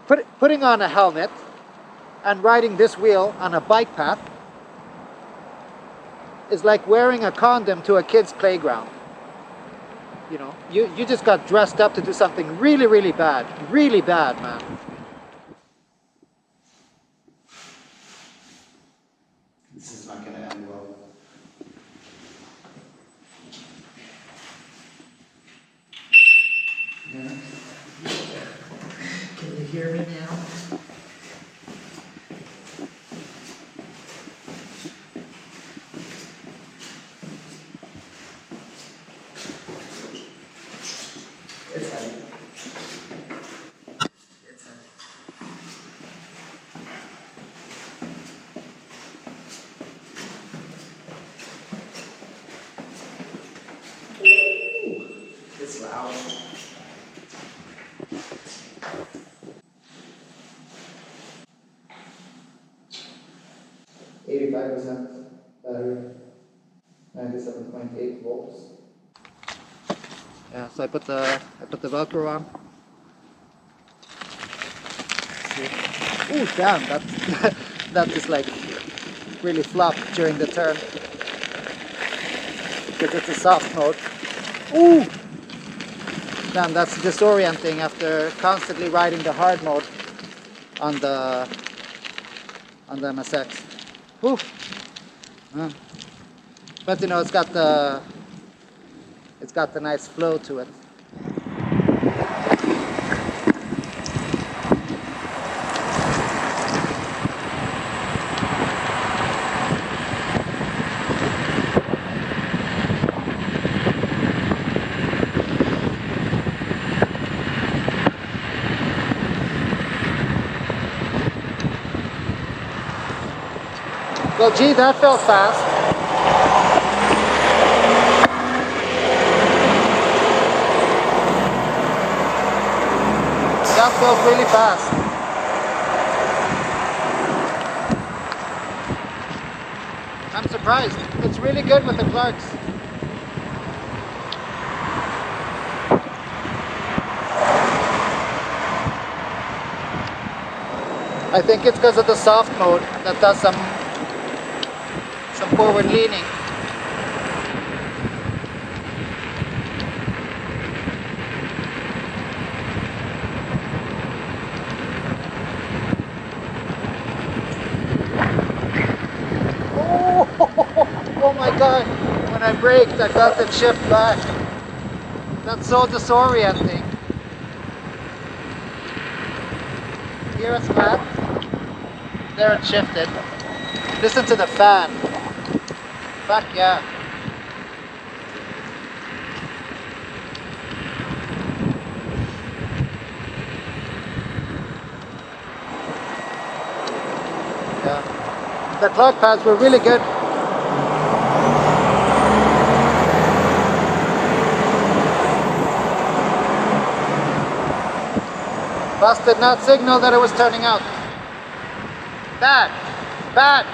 putting on a helmet and riding this wheel on a bike path is like wearing a condom to a kid's playground. You know, you just got dressed up to do something really, really bad, man. This is not going to end well. Yeah. Can you hear me now? It's heavy. It's heavy. It's loud. 85% battery, 97.8 volts. Yeah, so I put the Velcro on. Ooh, damn, that is like really flopped during the turn because it's a soft mode. Ooh, damn, that's disorienting after constantly riding the hard mode on the MSX. Ooh. But you know, it's got the nice flow to it. Well, gee, that felt fast. That felt really fast. I'm surprised. It's really good with the quirks. I think it's because of the soft mode that does some forward leaning. Oh my god, when I braked I felt it shift back. That's so disorienting. Here it's flat, there it shifted. Listen to the fan. Fuck yeah. Yeah. The clock pads were really good. Bus did not signal that it was turning out. Bad. Bad.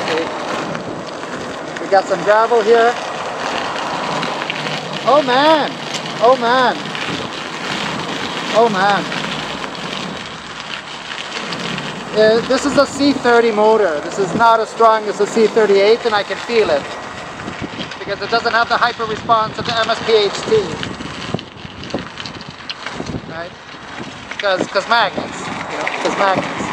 Okay. We got some gravel here. Oh man. Oh man. Oh man. This is a C30 motor. This is not as strong as a C38, and I can feel it because it doesn't have the hyper response of the MSPHT, right? Because magnets, you know, because magnets.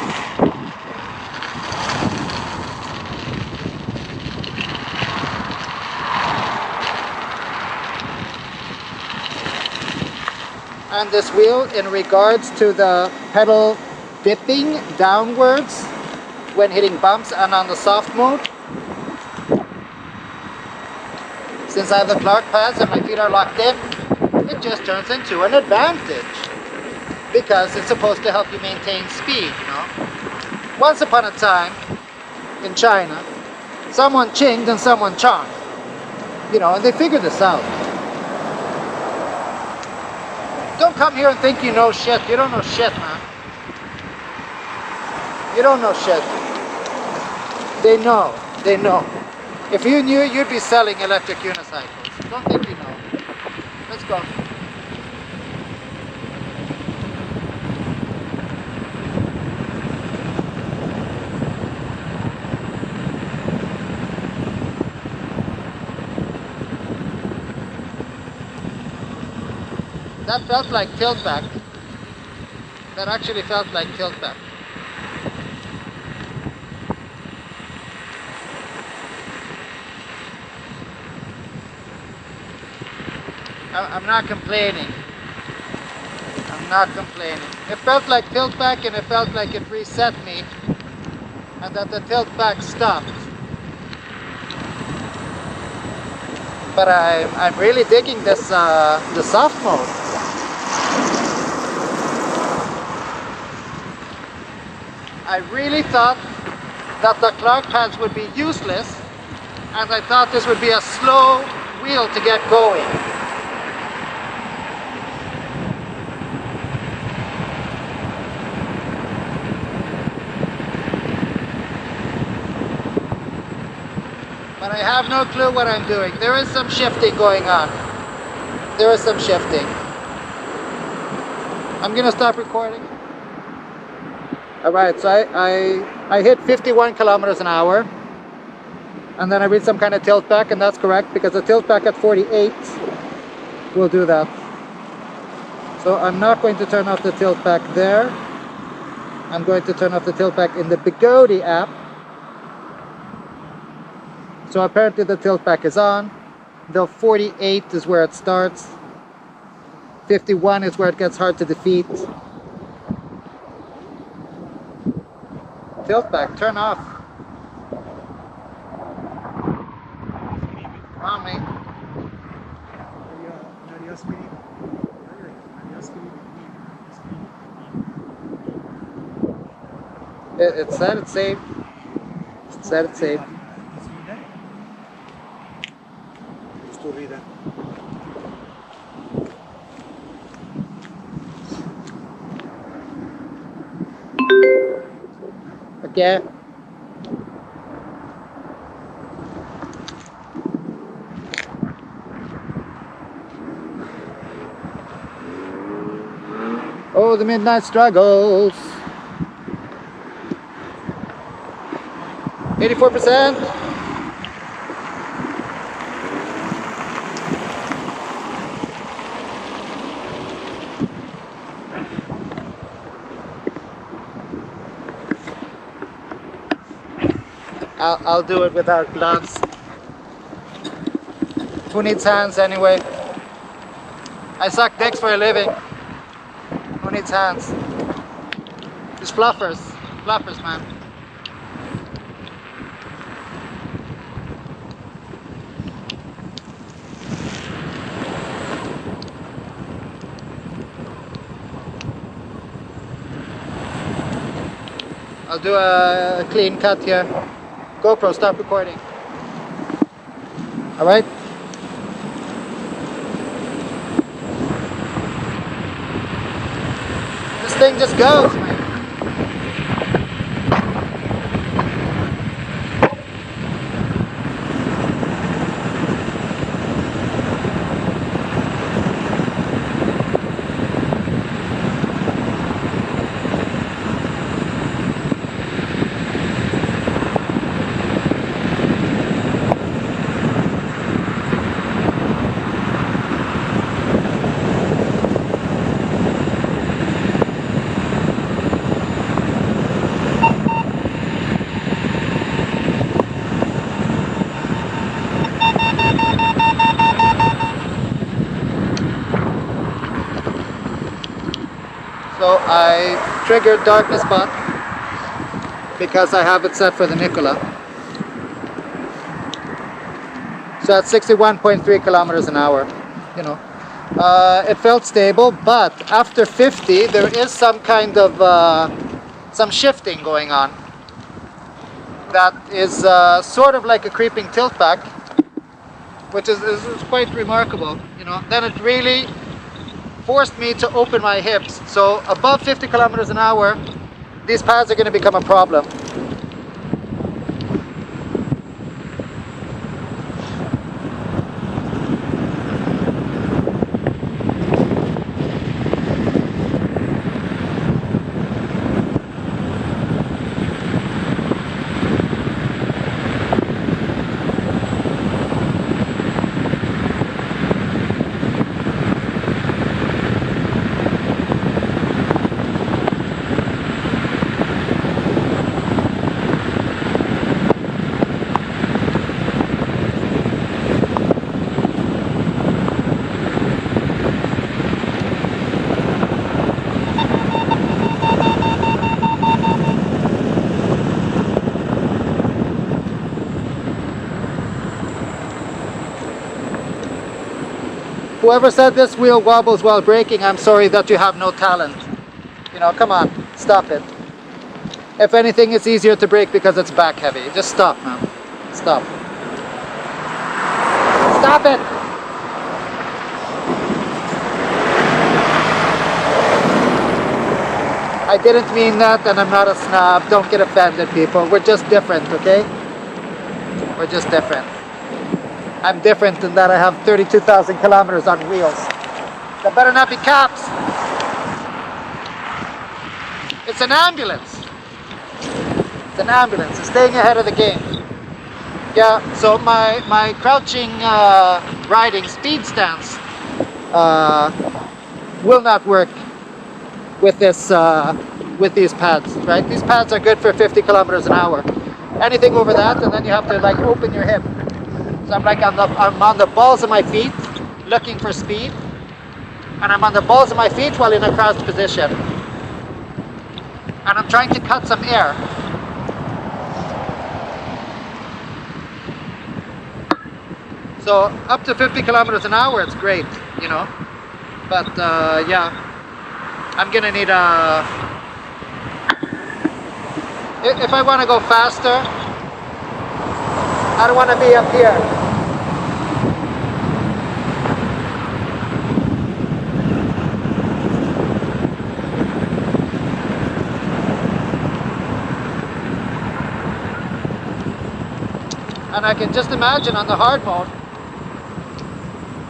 And this wheel, in regards to the pedal dipping downwards when hitting bumps and on the soft mode, since I have the Clark pads and my feet are locked in, it just turns into an advantage because it's supposed to help you maintain speed, you know. Once upon a time in China, someone chinged and someone chonged, you know, and they figured this out. Don't come here and think you know shit. You don't know shit, man. You don't know shit. They know. They know. If you knew, you'd be selling electric unicycles. Don't think you know. Let's go. That felt like tilt back. That actually felt like tilt back. I'm not complaining. I'm not complaining. It felt like tilt back, and it felt like it reset me, and that the tilt back stopped. But I'm really digging this the soft mode. I really thought that the Clark pads would be useless, and I thought this would be a slow wheel to get going. But I have no clue what I'm doing. There is some shifting going on. There is some shifting. I'm gonna stop recording. Alright, so I hit 51 kilometers an hour, and then I read some kind of tilt back, and that's correct because the tilt back at 48 will do that. So I'm not going to turn off the tilt back there. I'm going to turn off the tilt back in the Bigodi app. So apparently the tilt back is on. The 48 is where it starts. 51 is where it gets hard to defeat. Tilt back, turn off. On me. It said it's safe. It said it's safe. Okay. Oh, the midnight struggles. 84%. I'll do it without gloves. Who needs hands anyway? I suck dicks for a living. Who needs hands? Just fluffers. Fluffers, man. I'll do a clean cut here. GoPro, stop recording. Alright? This thing just goes, man. So I triggered darkness spot because I have it set for the Nikola. So at 61.3 kilometers an hour, you know. It felt stable, but after 50 there is some kind of some shifting going on. That is sort of like a creeping tilt back, which is quite remarkable, you know. Then it really forced me to open my hips. So above 50 kilometers an hour, these pads are going to become a problem. Whoever said this wheel wobbles while braking, I'm sorry that you have no talent. You know, come on, stop it. If anything, it's easier to brake because it's back heavy. Just stop, man. Stop. Stop it! I didn't mean that, and I'm not a snob. Don't get offended, people. We're just different, okay? We're just different. I'm different in that I have 32,000 kilometers on wheels. There better not be cops. It's an ambulance. It's an ambulance. It's staying ahead of the game. Yeah, so my crouching riding speed stance will not work with this with these pads, right? These pads are good for 50 kilometers an hour. Anything over that, and then you have to like open your hip. So I'm like I'm on the balls of my feet, looking for speed, and I'm on the balls of my feet while in a crouched position, and I'm trying to cut some air. So up to 50 kilometers an hour, it's great, you know. But yeah, I'm gonna need a. If I want to go faster, I don't want to be up here. And I can just imagine on the hard mode.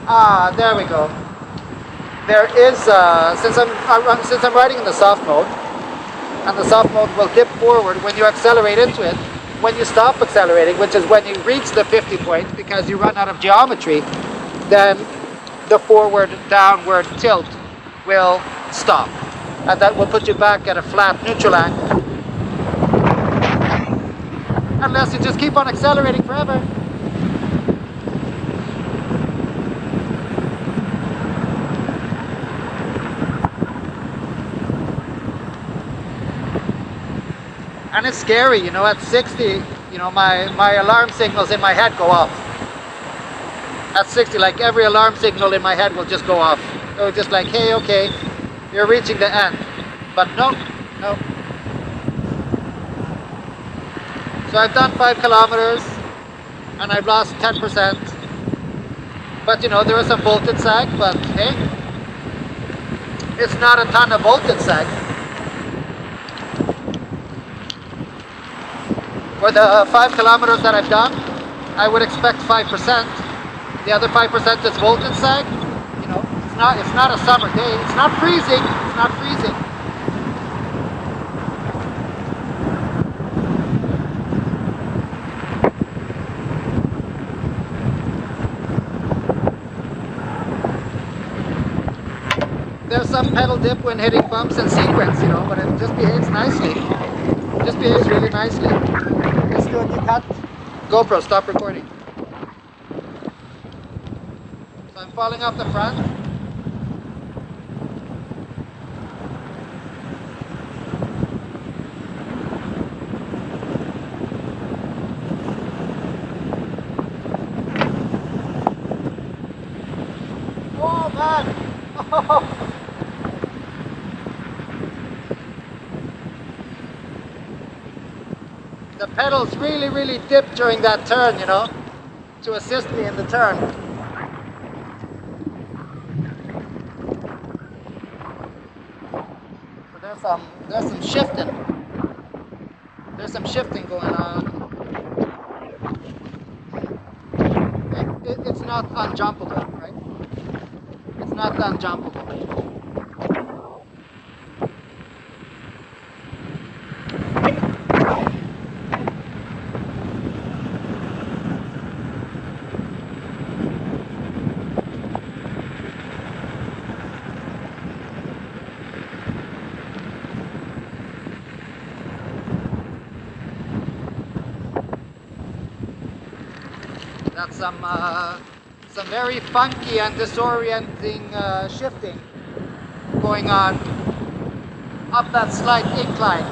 Ah, there we go. There is since I'm riding in the soft mode, and the soft mode will dip forward when you accelerate into it. When you stop accelerating, which is when you reach the 50 point, because you run out of geometry, then the forward downward tilt will stop, and that will put you back at a flat neutral angle. Unless you just keep on accelerating forever. And it's scary, you know, at 60, you know, my alarm signals in my head go off. At 60, like every alarm signal in my head will just go off. It'll just like, hey, okay, you're reaching the end. But no, no. So I've done 5 kilometers and I've lost 10%. But you know, there was some voltage sag, but hey, it's not a ton of voltage sag. For the 5 kilometers that I've done, I would expect 5%. The other 5% is voltage sag. You know, it's not a summer day. It's not freezing. It's not freezing. There's some pedal dip when hitting bumps in sequence, you know, but it just behaves nicely. It just behaves really nicely. Let's do a new cut. GoPro, stop recording. So I'm falling off the front. Oh man! Oh. The pedals really dip during that turn, you know, to assist me in the turn. So there's some shifting. There's some shifting going on. It's not unjumpable, right? It's not unjumpable. That's some very funky and disorienting shifting going on up that slight incline.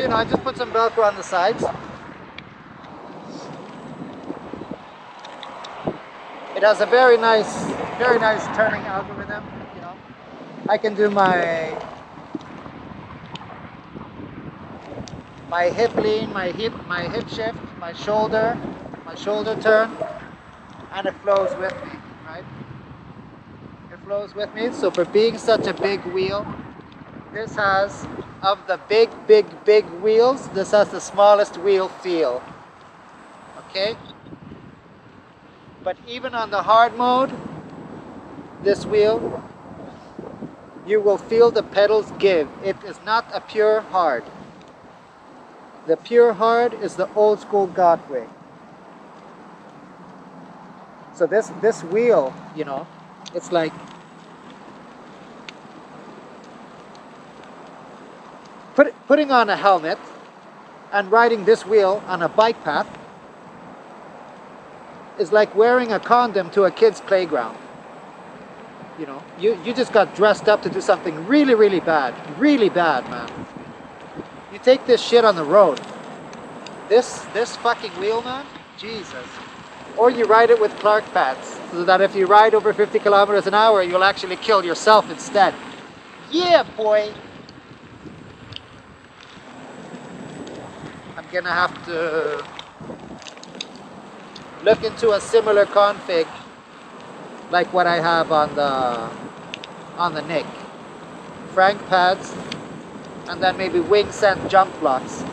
you know, I just put some Velcro on the sides. It has a very nice turning algorithm, you know. I can do my hip lean, my hip shift, my shoulder turn, and it flows with me, right? It flows with me. So for being such a big wheel, this has, of the big wheels, this has the smallest wheel feel. Okay? But even on the hard mode, this wheel, you will feel the pedals give. It is not a pure hard. The pure hard is the old school God way. So this wheel, you know, it's like putting on a helmet and riding this wheel on a bike path is like wearing a condom to a kid's playground. You know, you just got dressed up to do something really bad, man. You take this shit on the road. This fucking wheel, man, Jesus. Or you ride it with Clark pads, so that if you ride over 50 kilometers an hour, you'll actually kill yourself instead. Yeah, boy. I'm gonna have to look into a similar config like what I have on the Nick. Frank pads, and then maybe wing sent jump blocks.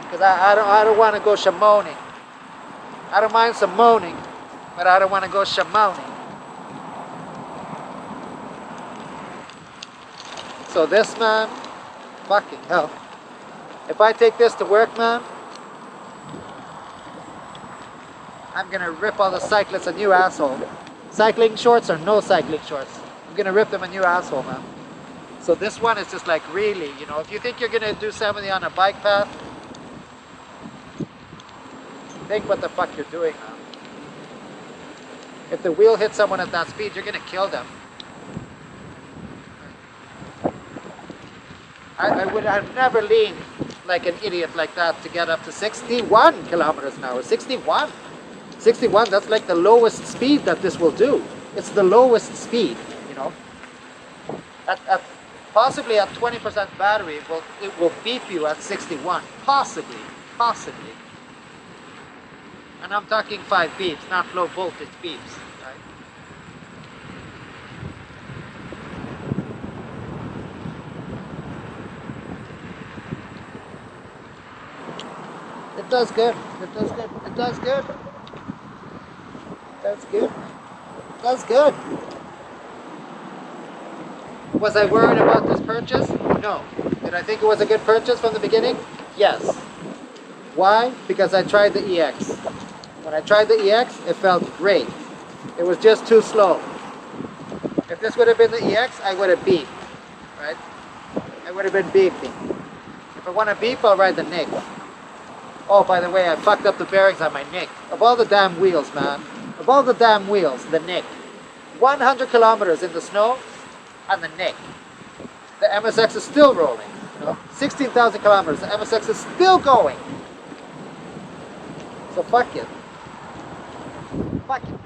Because I don't want to go shamoning. I don't mind some moaning, but I don't want to go shamoning. So this, man, fucking hell. If I take this to work, man, I'm gonna rip all the cyclists a new asshole. Cycling shorts or no cycling shorts, I'm gonna rip them a new asshole, man. So this one is just like, really, you know, if you think you're gonna do 70 on a bike path, think what the fuck you're doing, man. If the wheel hits someone at that speed, you're gonna kill them. I would have never leaned like an idiot like that to get up to 61 kilometers an hour. 61, that's like the lowest speed that this will do. It's the lowest speed, you know. At possibly at 20% battery, it will beep you at 61. Possibly. And I'm talking 5 beeps, not low voltage beeps, right? It does good. That's good. Was I worried about this purchase? No. Did I think it was a good purchase from the beginning? Yes. Why? Because I tried the EX. When I tried the EX, it felt great. It was just too slow. If this would have been the EX, I would have beeped, right? I would have been beeping. If I want to beep, I'll ride the Nick. Oh, by the way, I fucked up the bearings on my Nick. Of all the damn wheels, man. Of all the damn wheels, the Nick. 100 kilometers in the snow, and the Nick. The MSX is still rolling. You know? 16,000 kilometers, the MSX is still going. So fuck it. Fuck it, man.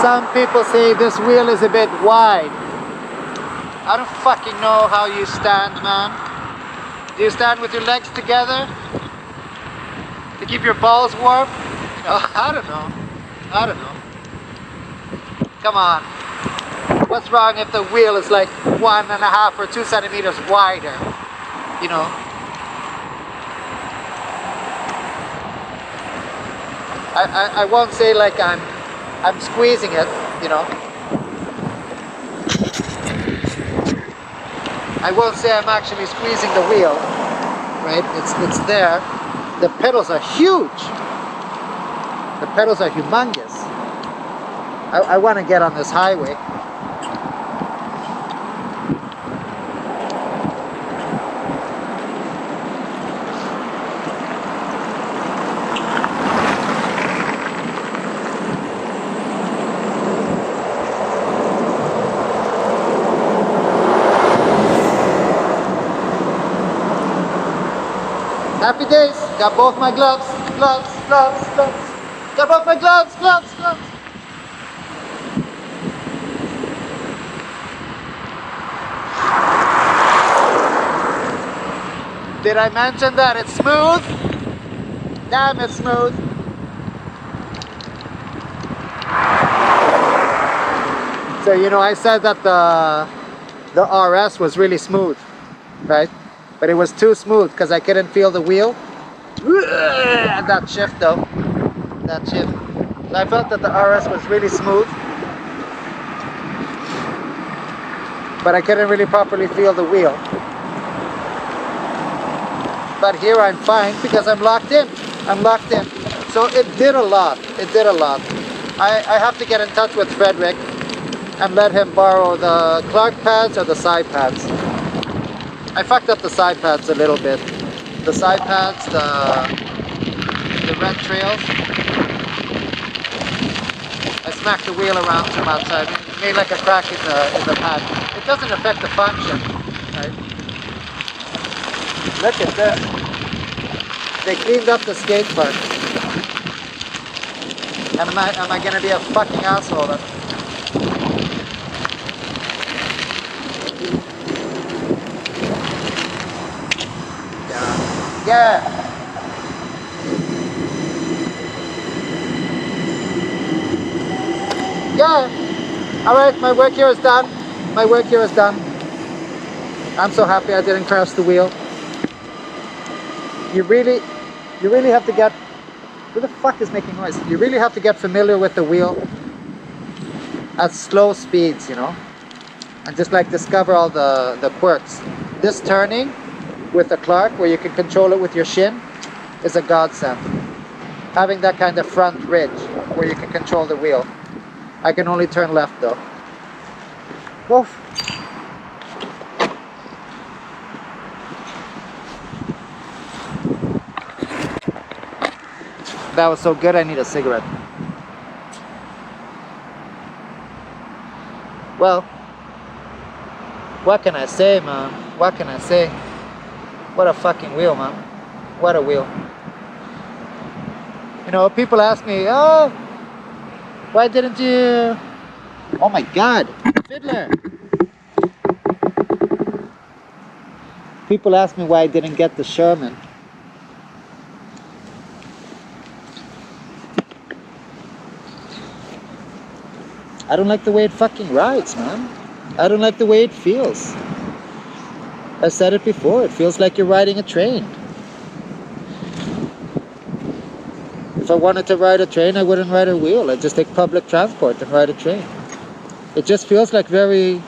Some people say this wheel is a bit wide. I don't fucking know how you stand, man. Do you stand with your legs together to keep your balls warm? Oh, I don't know. Come on. What's wrong if the wheel is like 1.5 or 2 centimeters wider? You know? I won't say like I'm squeezing it, you know. I won't say I'm actually squeezing the wheel, right? It's there. The pedals are huge. The pedals are humongous. I want to get on this highway. Happy days. Got both my gloves. Gloves. Got both my gloves. Did I mention that it's smooth? Damn, it's smooth. So, you know, I said that the RS was really smooth, right? But it was too smooth because I couldn't feel the wheel. And that shift though. That shift. So I felt that the RS was really smooth. But I couldn't really properly feel the wheel. But here I'm fine because I'm locked in. So it did a lot. I have to get in touch with Frederick and let him borrow the Clark pads or the side pads. I fucked up the side pads a little bit. The side pads, the red trails. I smacked the wheel around too much. I made like a crack in the pad. It doesn't affect the function, right? Look at this. They cleaned up the skate park. Am I gonna be a fucking asshole then? Yeah. Alright, my work here is done. I'm so happy I didn't crash the wheel. You really have to get... Who the fuck is making noise? You really have to get familiar with the wheel at slow speeds, you know? And just like discover all the quirks. This turning with the Clark, where you can control it with your shin, is a godsend. Having that kind of front ridge where you can control the wheel. I can only turn left though. Oof. That was so good, I need a cigarette. Well, what can I say, man? What can I say? What a fucking wheel, man. What a wheel. You know, people ask me, oh, why didn't you... Oh my God, fiddler. People ask me why I didn't get the Sherman. I don't like the way it fucking rides, man. I don't like the way it feels. I said it before, it feels like you're riding a train. If I wanted to ride a train, I wouldn't ride a wheel. I'd just take public transport and ride a train. It just feels like very,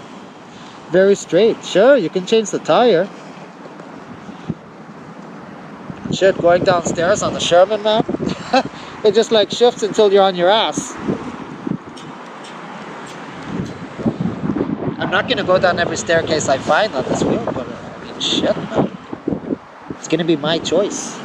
very straight. Sure, you can change the tire. Shit, going downstairs on the Sherman, man. It just like shifts until you're on your ass. I'm not gonna go down every staircase I find on this wheel, but I mean, shit, man. It's gonna be my choice.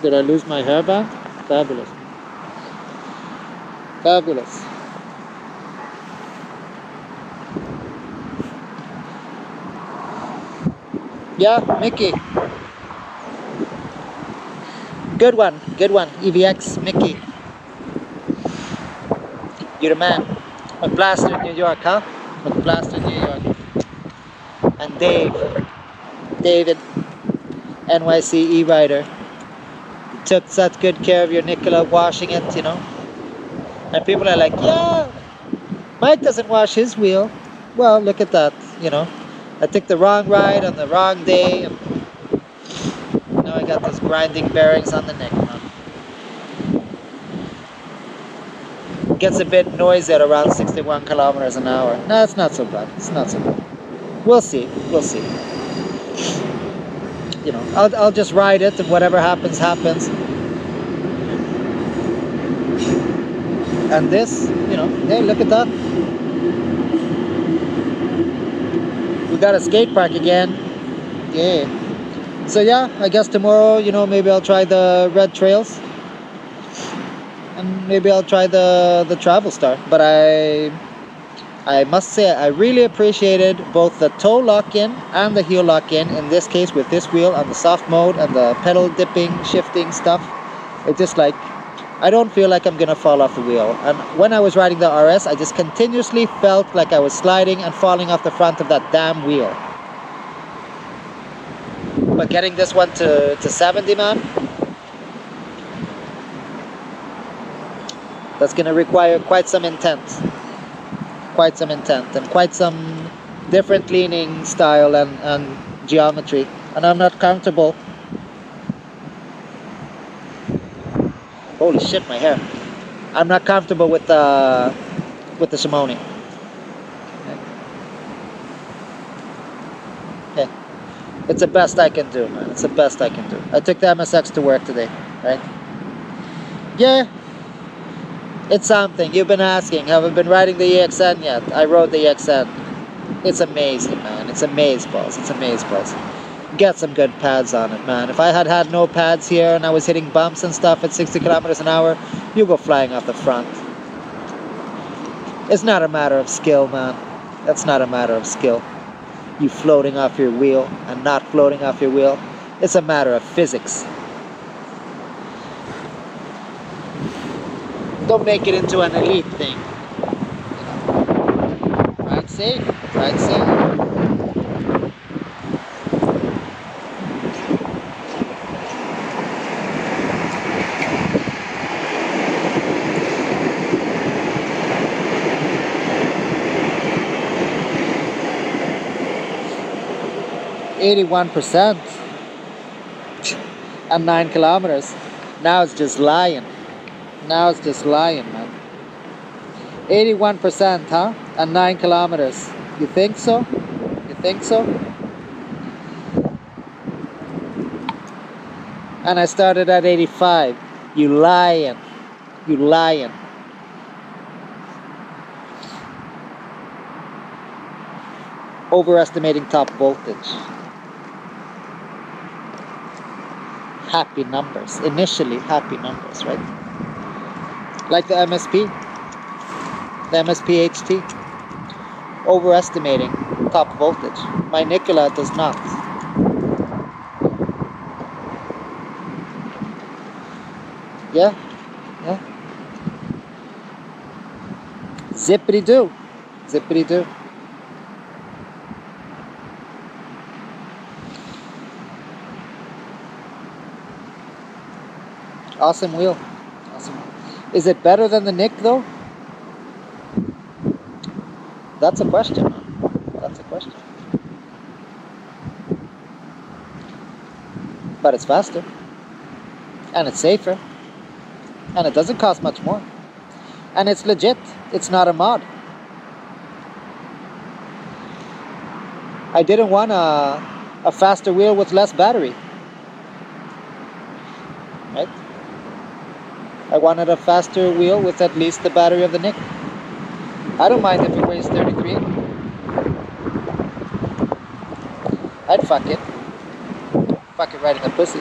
Did I lose my hairband? Fabulous. Fabulous. Yeah, Mickey. Good one, EVX, Mickey. You're the man. McBlaster in New York, huh? McBlaster in New York. And David, NYC E-Rider. Took such good care of your Nikola, washing it, you know. And people are like, yeah, Mike doesn't wash his wheel. Well, look at that, you know. I took the wrong ride on the wrong day, and now I got those grinding bearings on the neck, man. Gets a bit noisy at around 61 kilometers an hour. No, it's not so bad. It's not so bad. We'll see. We'll see. You know, I'll just ride it, and whatever happens, happens. And this, you know, hey, look at that. We got a skate park again. Yeah. So yeah, I guess tomorrow, you know, maybe I'll try the red trails. And maybe I'll try the Travel Star. But I must say I really appreciated both the toe lock-in and the heel lock-in, in this case with this wheel on the soft mode and the pedal dipping, shifting stuff. It's just like, I don't feel like I'm gonna fall off the wheel. And when I was riding the RS, I just continuously felt like I was sliding and falling off the front of that damn wheel. But getting this one to 70, man, that's gonna require quite some intent. Quite some intent and quite some different leaning style and geometry. And I'm not comfortable. Holy shit, my hair. I'm not comfortable with the Shimoni. Okay. It's the best I can do, man. It's the best I can do. I took the MSX to work today, right? Yeah. It's something. You've been asking, have I been riding the EXN yet? I rode the EXN. It's amazing, man. It's amazeballs. It's amazeballs. Get some good pads on it, man. If I had no pads here and I was hitting bumps and stuff at 60 kilometers an hour, you go flying off the front. It's not a matter of skill, man. That's not a matter of skill. You floating off your wheel and not floating off your wheel. It's a matter of physics. Don't make it into an elite thing. Ride safe. Ride safe. 81% and 9 kilometers. Now it's just lying. Now it's just lying, man. 81%, huh? And 9 kilometers. You think so? You think so? And I started at 85. You lying. You lying. Overestimating top voltage. Happy numbers. Initially happy numbers, right? Like the MSP. The MSP HT. Overestimating top voltage. My Nikola does not. Yeah. Yeah. Zippity-doo. Zippity-doo. Awesome wheel. Awesome. Is it better than the Nick though? That's a question. That's a question. But it's faster. And it's safer. And it doesn't cost much more. And it's legit. It's not a mod. I didn't want a faster wheel with less battery. Right? I wanted a faster wheel with at least the battery of the Nick. I don't mind if it weighs 33. I'd fuck it. Fuck it right in the pussy.